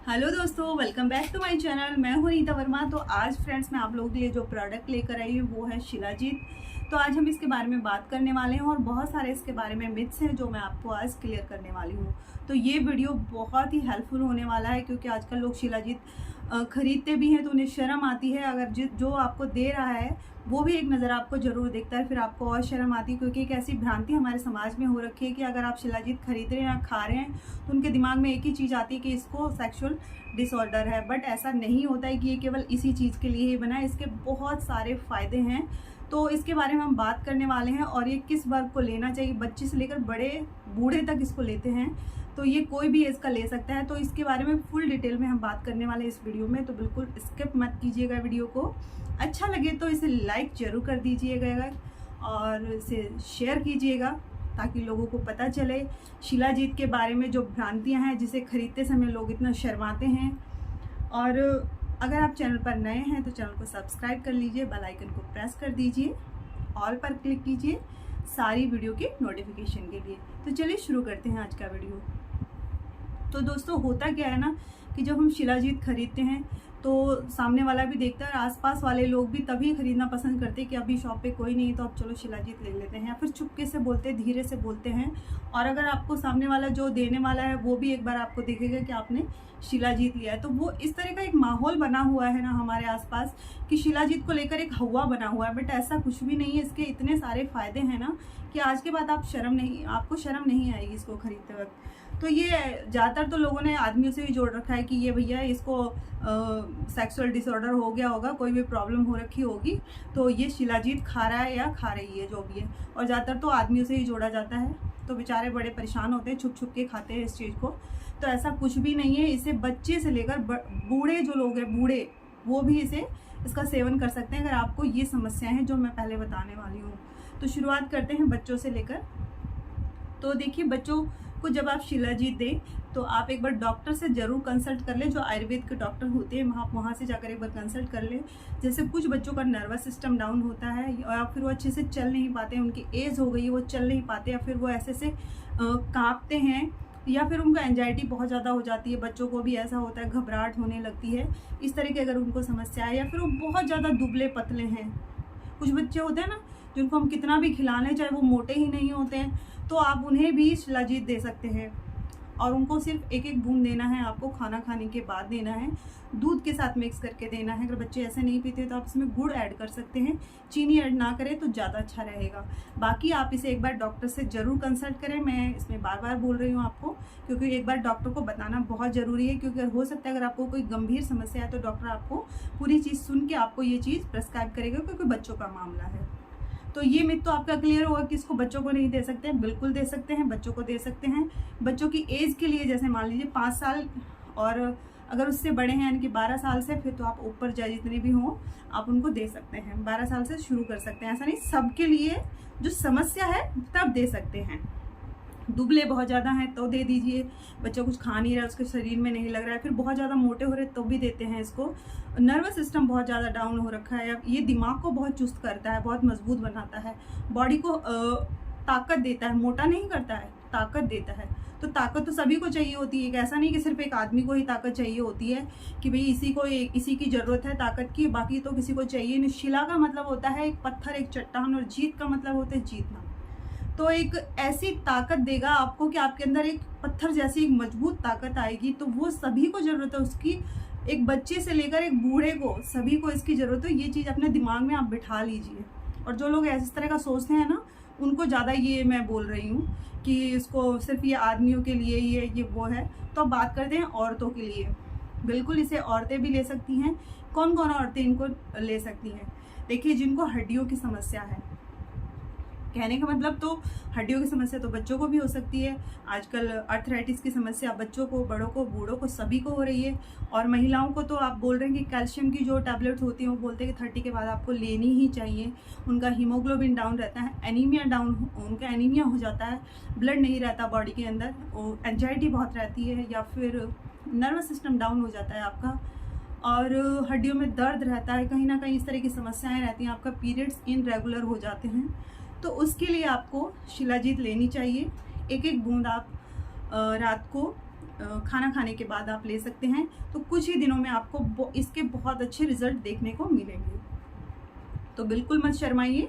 Hello दोस्तों, welcome back to my channel. मैं हूं नीता वर्मा। तो आज फ्रेंड्स मैं आप लोगों के लिए जो प्रोडक्ट लेकर आई हूँ वो है शिलाजीत। तो आज हम इसके बारे में बात करने वाले हैं और बहुत सारे इसके बारे में मिथ्स हैं जो मैं आपको आज क्लियर करने वाली हूँ। तो ये वीडियो बहुत ही हेल्पफुल होने वाला है क्योंकि आजकल लोग शिलाजीत खरीदते भी हैं तो उन्हें शर्म आती है। अगर जो आपको दे रहा है वो भी एक नज़र आपको जरूर देखता है, फिर आपको और शर्म आती है क्योंकि एक ऐसी भ्रांति हमारे समाज में हो रखी है कि अगर आप शिलाजीत खरीद रहे हैं या खा रहे हैं तो उनके दिमाग में एक ही चीज़ आती है कि इसको सेक्सुअल डिसऑर्डर है। बट ऐसा नहीं होता है कि ये केवल इसी चीज़ के लिए ही बना है, इसके बहुत सारे फ़ायदे हैं। तो इसके बारे में हम बात करने वाले हैं और ये किस वर्ग को लेना चाहिए, बच्चे से लेकर बड़े बूढ़े तक इसको लेते हैं। तो ये कोई भी इसका ले सकता है। तो इसके बारे में फुल डिटेल में हम बात करने वाले हैं इस वीडियो में, तो बिल्कुल स्किप मत कीजिएगा वीडियो को। अच्छा लगे तो इसे लाइक जरूर कर दीजिएगा और इसे शेयर कीजिएगा ताकि लोगों को पता चले शिलाजीत के बारे में जो भ्रांतियां हैं जिसे खरीदते समय लोग इतना शर्माते हैं। और अगर आप चैनल पर नए हैं तो चैनल को सब्सक्राइब कर लीजिए, बेल आइकन को प्रेस कर दीजिए, ऑल पर क्लिक कीजिए सारी वीडियो के नोटिफिकेशन के लिए। तो चलिए शुरू करते हैं आज का वीडियो। तो दोस्तों होता क्या है ना कि जब हम शिलाजीत खरीदते हैं तो सामने वाला भी देखता है और आसपास वाले लोग भी तभी खरीदना पसंद करते हैं कि अभी शॉप पे कोई नहीं तो अब चलो शिलाजीत ले लेते हैं, या फिर चुपके से बोलते हैं, धीरे से बोलते हैं। और अगर आपको सामने वाला जो देने वाला है वो भी एक बार आपको देखेगा कि आपने शिलाजीत लिया है, तो वो इस तरह का एक माहौल बना हुआ है ना हमारे आसपास कि शिलाजीत को लेकर एक हवा बना हुआ है। बट ऐसा कुछ भी नहीं है, इसके इतने सारे फायदे हैं ना कि आज के बाद आपको शर्म नहीं आएगी इसको खरीदते वक्त। तो ये ज़्यादातर तो लोगों ने आदमियों से भी जोड़ रखा है कि ये भैया इसको सेक्सुअल डिसऑर्डर हो गया होगा, कोई भी प्रॉब्लम हो रखी होगी तो ये शिलाजीत खा रहा है या खा रही है जो भी है। और ज़्यादातर तो आदमियों से ही जोड़ा जाता है, तो बेचारे बड़े परेशान होते हैं, छुप छुप के खाते हैं इस चीज़ को। तो ऐसा कुछ भी नहीं है, इसे बच्चे से लेकर बूढ़े जो लोग हैं, बूढ़े वो भी इसका सेवन कर सकते हैं अगर आपको ये समस्याएं हैं जो मैं पहले बताने वाली हूँ। तो शुरुआत करते हैं बच्चों से लेकर। तो देखिए, बच्चों को जब आप शिलाजीत दें तो आप एक बार डॉक्टर से ज़रूर कंसल्ट कर लें, जो आयुर्वेद के डॉक्टर होते हैं वहाँ से जाकर एक बार कंसल्ट कर लें। जैसे कुछ बच्चों का नर्वस सिस्टम डाउन होता है या फिर वो अच्छे से चल नहीं पाते हैं, उनकी एज हो गई है, वो चल नहीं पाते, या फिर वो ऐसे से कांपते हैं, या फिर उनको एंजाइटी बहुत ज़्यादा हो जाती है। बच्चों को भी ऐसा होता है, घबराहट होने लगती है, इस तरह की अगर उनको समस्या है, या फिर वो बहुत ज़्यादा दुबले पतले हैं। कुछ बच्चे होते हैं ना जिनको हम कितना भी खिला लें चाहे वो मोटे ही नहीं होते हैं, तो आप उन्हें भी शिलाजीत दे सकते हैं। और उनको सिर्फ एक एक बूंद देना है, आपको खाना खाने के बाद देना है, दूध के साथ मिक्स करके देना है। अगर बच्चे ऐसे नहीं पीते तो आप इसमें गुड़ ऐड कर सकते हैं, चीनी ऐड ना करें तो ज़्यादा अच्छा रहेगा। बाकी आप इसे एक बार डॉक्टर से ज़रूर कंसल्ट करें, मैं इसमें बार बार बोल रही हूँ आपको, क्योंकि एक बार डॉक्टर को बताना बहुत ज़रूरी है। क्योंकि हो सकता है अगर आपको कोई गंभीर समस्या है तो डॉक्टर आपको पूरी चीज़ सुन के आपको ये चीज़ प्रेस्क्राइब करेगा, क्योंकि बच्चों का मामला है। तो ये मिथ तो आपका क्लियर होगा कि इसको बच्चों को नहीं दे सकते हैं। बिल्कुल दे सकते हैं, बच्चों को दे सकते हैं। बच्चों की एज के लिए जैसे मान लीजिए 5 साल, और अगर उससे बड़े हैं यानी कि 12 साल से, फिर तो आप ऊपर जाए जितने भी हों आप उनको दे सकते हैं। 12 साल से शुरू कर सकते हैं, ऐसा नहीं, सबके लिए जो समस्या है तब दे सकते हैं। दुबले बहुत ज़्यादा हैं तो दे दीजिए, बच्चा कुछ खा नहीं रहा है, उसके शरीर में नहीं लग रहा है, फिर बहुत ज़्यादा मोटे हो रहे तो भी देते हैं इसको। नर्वस सिस्टम बहुत ज़्यादा डाउन हो रखा है, ये दिमाग को बहुत चुस्त करता है, बहुत मजबूत बनाता है, बॉडी को ताकत देता है, मोटा नहीं करता है, ताकत देता है। तो ताकत तो सभी को चाहिए होती है, ऐसा नहीं कि सिर्फ एक आदमी को ही ताकत चाहिए होती है कि भाई इसी की ज़रूरत है ताकत की, बाकी तो किसी को चाहिए नहीं। शिला का मतलब होता है एक पत्थर, एक चट्टान, और जीत का मतलब होता है जीतना। तो एक ऐसी ताकत देगा आपको कि आपके अंदर एक पत्थर जैसी एक मजबूत ताकत आएगी। तो वो सभी को ज़रूरत है उसकी, एक बच्चे से लेकर एक बूढ़े को, सभी को इसकी ज़रूरत है। ये चीज़ अपने दिमाग में आप बिठा लीजिए। और जो लोग इस तरह का सोचते हैं ना, उनको ज़्यादा ये मैं बोल रही हूँ कि इसको सिर्फ ये आदमियों के लिए ये वो है। तो अब बात करते हैं औरतों के लिए। बिल्कुल इसे औरतें भी ले सकती हैं। कौन कौन औरतें इनको ले सकती हैं? देखिए, जिनको हड्डियों की समस्या है, कहने का मतलब तो हड्डियों की समस्या तो बच्चों को भी हो सकती है। आजकल अर्थराइटिस की समस्या बच्चों को, बड़ों को, बूढ़ों को, सभी को हो रही है। और महिलाओं को तो आप बोल रहे हैं कि कैल्शियम की जो टैबलेट्स होती हैं वो बोलते हैं कि 30 के बाद आपको लेनी ही चाहिए। उनका हीमोग्लोबिन डाउन रहता है, उनका एनीमिया हो जाता है, ब्लड नहीं रहता बॉडी के अंदर, एंजाइटी बहुत रहती है, या फिर नर्वस सिस्टम डाउन हो जाता है आपका, और हड्डियों में दर्द रहता है, कहीं ना कहीं इस तरह की समस्याएं रहती हैं, आपका पीरियड्स इनरेगुलर हो जाते हैं। तो उसके लिए आपको शिलाजीत लेनी चाहिए। एक एक बूंद आप रात को खाना खाने के बाद आप ले सकते हैं। तो कुछ ही दिनों में आपको इसके बहुत अच्छे रिजल्ट देखने को मिलेंगे। तो बिल्कुल मत शर्माइए,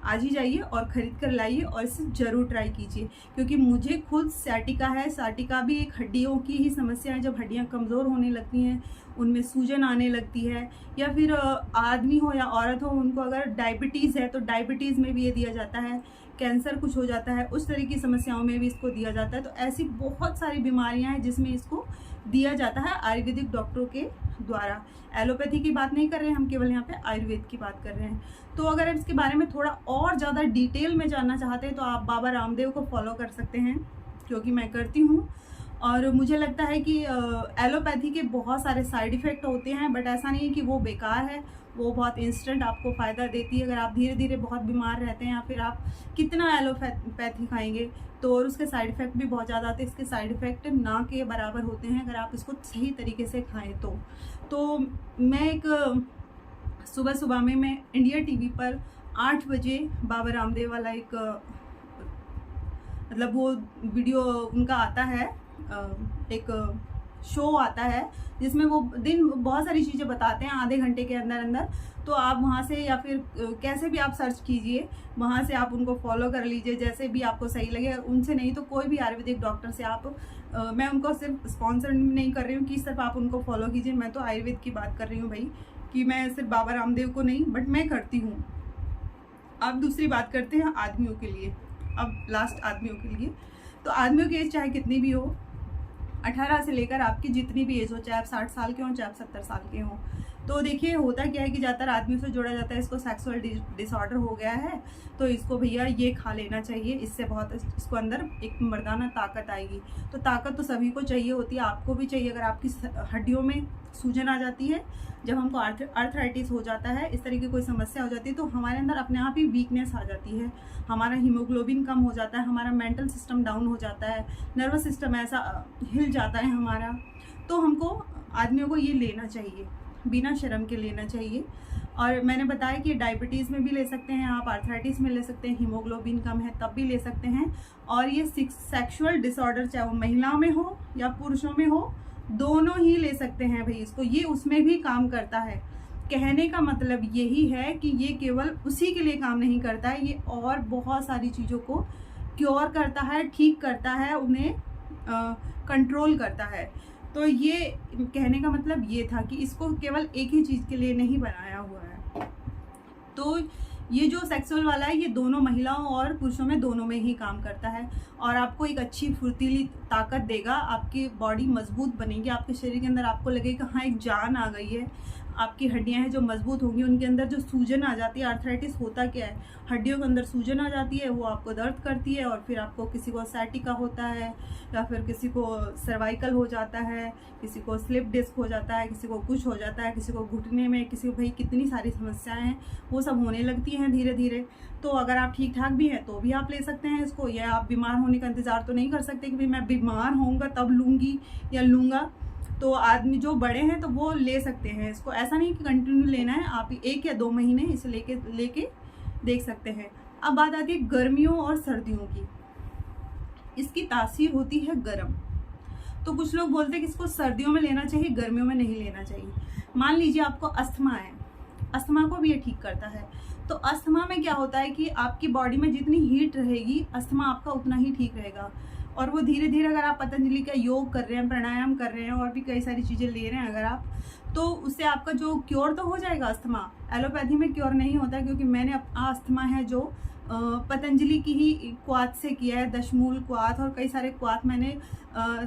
आज ही जाइए और ख़रीद कर लाइए और इसे ज़रूर ट्राई कीजिए, क्योंकि मुझे खुद सciatica है। सciatica भी एक हड्डियों की ही समस्या है। जब हड्डियां कमज़ोर होने लगती हैं, उनमें सूजन आने लगती है, या फिर आदमी हो या औरत हो, उनको अगर डायबिटीज़ है तो डायबिटीज़ में भी ये दिया जाता है। कैंसर कुछ हो जाता है, उस तरह की समस्याओं में भी इसको दिया जाता है। तो ऐसी बहुत सारी बीमारियां हैं जिसमें इसको दिया जाता है आयुर्वेदिक डॉक्टरों के द्वारा। एलोपैथी की बात नहीं कर रहे हैं हम, केवल यहाँ पे आयुर्वेद की बात कर रहे हैं। तो अगर आप इसके बारे में थोड़ा और ज़्यादा डिटेल में जानना चाहते हैं तो आप बाबा रामदेव को फॉलो कर सकते हैं, क्योंकि मैं करती हूँ। और मुझे लगता है कि एलोपैथी के बहुत सारे साइड इफ़ेक्ट होते हैं, बट ऐसा नहीं है कि वो बेकार है। वो बहुत इंस्टेंट आपको फ़ायदा देती है। अगर आप धीरे धीरे बहुत बीमार रहते हैं या फिर आप कितना एलोपैथी खाएंगे तो, और उसके साइड इफ़ेक्ट भी बहुत ज़्यादा आते हैं। इसके साइड इफ़ेक्ट ना के बराबर होते हैं अगर आप इसको सही तरीके से खाएं तो मैं एक सुबह सुबह में मैं इंडिया टीवी पर 8 बजे बाबा रामदेव वाला एक मतलब वो वीडियो उनका आता है, एक शो आता है जिसमें वो दिन बहुत सारी चीज़ें बताते हैं आधे घंटे के अंदर अंदर। तो आप वहाँ से या फिर कैसे भी आप सर्च कीजिए, वहाँ से आप उनको फॉलो कर लीजिए जैसे भी आपको सही लगे। उनसे नहीं तो कोई भी आयुर्वेदिक डॉक्टर से आप मैं उनको सिर्फ स्पॉन्सर नहीं कर रही हूँ कि सिर्फ आप उनको फॉलो कीजिए। मैं तो आयुर्वेद की बात कर रही हूँ भाई, कि मैं सिर्फ बाबा रामदेव को नहीं, बट मैं करती हूँ। अब दूसरी बात करते हैं आदमियों के लिए, अब लास्ट आदमियों के लिए। तो आदमियों की एज चाहे कितनी भी हो, 18 से लेकर आपकी जितनी भी एज हो, चाहे आप 60 साल के हों चाहे आप 70 साल के हों। तो देखिए होता क्या है कि ज़्यादातर आदमियों से जोड़ा जाता है इसको सेक्सुअल डिसऑर्डर हो गया है, तो इसको भैया ये खा लेना चाहिए, इससे बहुत इसको अंदर एक मर्दाना ताकत आएगी। तो ताकत तो सभी को चाहिए होती है, आपको भी चाहिए। अगर आपकी हड्डियों में सूजन आ जाती है, जब हमको आर्थराइटिस हो जाता है, इस तरह की कोई समस्या हो जाती है, तो हमारे अंदर अपने आप ही वीकनेस आ जाती है, हमारा हीमोग्लोबिन कम हो जाता है, हमारा मेंटल सिस्टम डाउन हो जाता है, नर्वस सिस्टम ऐसा हिल जाता है हमारा। तो हमको आदमियों को ये लेना चाहिए, बिना शर्म के लेना चाहिए। और मैंने बताया कि डायबिटीज़ में भी ले सकते हैं आप, आर्थराइटिस में ले सकते हैं, हीमोग्लोबिन कम है तब भी ले सकते हैं। और ये सेक्सुअल डिसऑर्डर चाहे वो महिलाओं में हो या पुरुषों में हो, दोनों ही ले सकते हैं भाई इसको, ये उसमें भी काम करता है। कहने का मतलब यही है कि ये केवल उसी के लिए काम नहीं करता है, ये और बहुत सारी चीज़ों को क्योर करता है, ठीक करता है, उन्हें कंट्रोल करता है। तो ये कहने का मतलब ये था कि इसको केवल एक ही चीज़ के लिए नहीं बनाया हुआ है। तो ये जो सेक्सुअल वाला है ये दोनों महिलाओं और पुरुषों में दोनों में ही काम करता है, और आपको एक अच्छी फुर्तीली ताकत देगा, आपकी बॉडी मजबूत बनेगी, आपके शरीर के अंदर आपको लगेगा हाँ एक जान आ गई है, आपकी हड्डियां हैं जो मजबूत होंगी, उनके अंदर जो सूजन आ जाती है। आर्थराइटिस होता क्या है, हड्डियों के अंदर सूजन आ जाती है, वो आपको दर्द करती है, और फिर आपको किसी को सciatica होता है, या फिर किसी को सर्वाइकल हो जाता है, किसी को स्लिप डिस्क हो जाता है, किसी को कुछ हो जाता है, किसी को घुटने में, किसी को भाई कितनी सारी समस्याएं हैं वो सब होने लगती हैं धीरे धीरे। तो अगर आप ठीक ठाक भी हैं तो भी आप ले सकते हैं इसको, या आप बीमार होने का इंतज़ार तो नहीं कर सकते कि भाई मैं बीमार होऊंगा तब लूँगी या लूँगा। तो आदमी जो बड़े हैं तो वो ले सकते हैं इसको, ऐसा नहीं कि कंटिन्यू लेना है, आप 1 या 2 महीने इसे लेके देख सकते हैं। अब बात आती है गर्मियों और सर्दियों की। इसकी तासीर होती है गर्म, तो कुछ लोग बोलते हैं कि इसको सर्दियों में लेना चाहिए, गर्मियों में नहीं लेना चाहिए। मान लीजिए आपको अस्थमा है, अस्थमा को भी ये ठीक करता है। तो अस्थमा में क्या होता है कि आपकी बॉडी में जितनी हीट रहेगी, अस्थमा आपका उतना ही ठीक रहेगा। और वो धीरे धीरे अगर आप पतंजलि का योग कर रहे हैं, प्राणायाम कर रहे हैं, और भी कई सारी चीज़ें ले रहे हैं अगर आप, तो उससे आपका जो क्योर तो हो जाएगा अस्थमा। एलोपैथी में क्योर नहीं होता, क्योंकि मैंने अस्थमा है जो पतंजलि की ही क्वाथ से किया है, दशमूल क्वाथ और कई सारे क्वाथ मैंने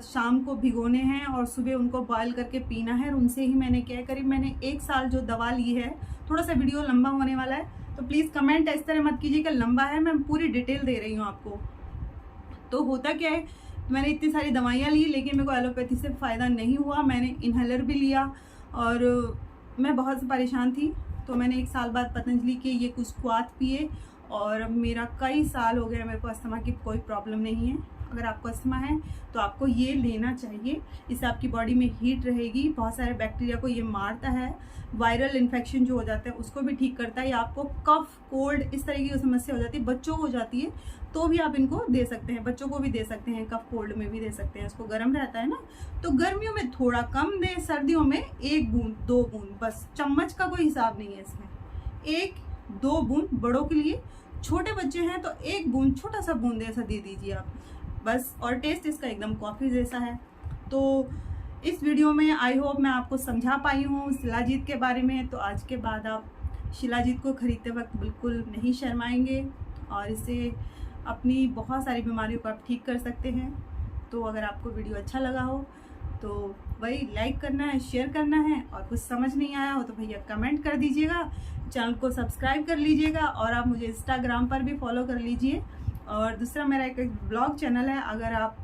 शाम को भिगोने हैं और सुबह उनको बॉयल करके पीना है, और उनसे ही मैंने किया है। करीब मैंने 1 साल जो दवा ली है, थोड़ा सा वीडियो लंबा होने वाला है तो प्लीज़ कमेंट इस तरह मत कीजिए कि लंबा है, मैं पूरी डिटेल दे रही हूँ आपको। तो होता क्या है, मैंने इतनी सारी दवाइयाँ ली लेकिन मेरे को एलोपैथी से फ़ायदा नहीं हुआ। मैंने इन्हेलर भी लिया और मैं बहुत परेशान थी, तो मैंने 1 साल बाद पतंजलि के ये कुछ क्वाथ पिए, और मेरा कई साल हो गया, मेरे को अस्थमा की कोई प्रॉब्लम नहीं है। अगर आपको अस्थमा है तो आपको ये लेना चाहिए। इससे आपकी बॉडी में हीट रहेगी, बहुत सारे बैक्टीरिया को ये मारता है, वायरल इन्फेक्शन जो हो जाता है उसको भी ठीक करता है। या आपको कफ कोल्ड इस तरह की समस्या हो जाती है, बच्चों को हो जाती है तो भी आप इनको दे सकते हैं, बच्चों को भी दे सकते हैं, कफ कोल्ड में भी दे सकते हैं। उसको गर्म रहता है ना, तो गर्मियों में थोड़ा कम दें, सर्दियों में 1 बूंद 2 बूंद बस, चम्मच का कोई हिसाब नहीं है इसमें, 1-2 बूंद बड़ों के लिए। छोटे बच्चे हैं तो 1 बूंद, छोटा सा बूंद ऐसा दे दीजिए आप बस। और टेस्ट इसका एकदम कॉफ़ी जैसा है। तो इस वीडियो में आई होप मैं आपको समझा पाई हूँ शिलाजीत के बारे में। तो आज के बाद आप शिलाजीत को खरीदते वक्त बिल्कुल नहीं शर्माएंगे और इससे अपनी बहुत सारी बीमारियों को आप ठीक कर सकते हैं। तो अगर आपको वीडियो अच्छा लगा हो तो वही लाइक करना है, शेयर करना है, और कुछ समझ नहीं आया हो तो भैया कमेंट कर दीजिएगा, चैनल को सब्सक्राइब कर लीजिएगा, और आप मुझे इंस्टाग्राम पर भी फॉलो कर लीजिए। और दूसरा मेरा एक ब्लॉग चैनल है, अगर आप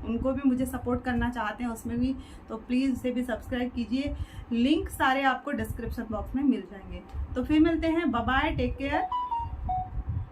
उनको भी मुझे सपोर्ट करना चाहते हैं उसमें भी, तो प्लीज़ उसे भी सब्सक्राइब कीजिए। लिंक सारे आपको डिस्क्रिप्शन बॉक्स में मिल जाएंगे। तो फिर मिलते हैं, बाय बाय, टेक केयर।